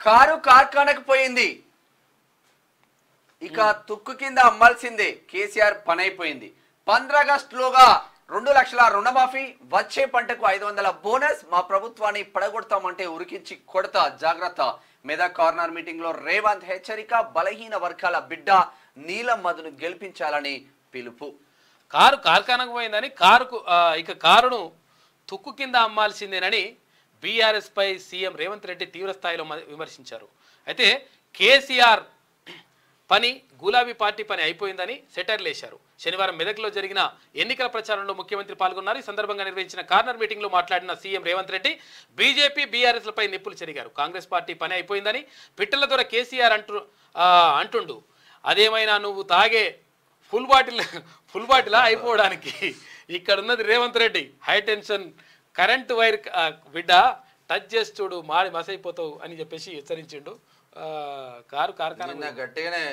Car కార్ఖానకు పోయింది, ఇక తుక్కు కింద అమ్మాల్సిందే. కేసీఆర్ పని అయిపోయింది. 15 ఆగస్టులోగా 2 లక్షల రుణమాఫీ, వచ్చే పంటకు 500 బోనస్. మా ప్రభుత్వాన్ని పడగొడతామంటే ఉరికించి కొడతా, జాగ్రత్త. మెదక్ కార్నర్ మీటింగ్ లో రేవంత్ హెచ్చరిక. బలహీన వర్గాల బిడ్డ నీలం మధును గెలిపించాలని పిలుపు. కారు కార్ఖానకు పోయిందని కారును తుక్కు కింద అమ్మాల్సిందేనని బీఆర్ఎస్ పై సీఎం రేవంత్ రెడ్డి తీవ్ర స్థాయిలో విమర్శించారు. అయితే కేసీఆర్ పని, గులాబీ పార్టీ పని అయిపోయిందని సెటైర్లు వేశారు. శనివారం మెదక్లో జరిగిన ఎన్నికల ప్రచారంలో ముఖ్యమంత్రి పాల్గొన్నారు. ఈ సందర్భంగా నిర్వహించిన కార్నర్ మీటింగ్లో మాట్లాడిన సీఎం రేవంత్ రెడ్డి బీజేపీ, బీఆర్ఎస్లపై నిప్పులు చెరిగారు. కాంగ్రెస్ పార్టీ పని అయిపోయిందని పిట్టల ద్వారా కేసీఆర్ అంటుండు. అదేమైనా నువ్వు తాగే ఫుల్ బాటిల్ అయిపోవడానికి ఇక్కడ ఉన్నది Revanth Reddy. High tension current wire బిడ్డ, టచ్ చేసి చూడు మాడి మసైపోతావు అని చెప్పేసి హెచ్చరించిండు. కారు కార్ఖానా గట్టిగానే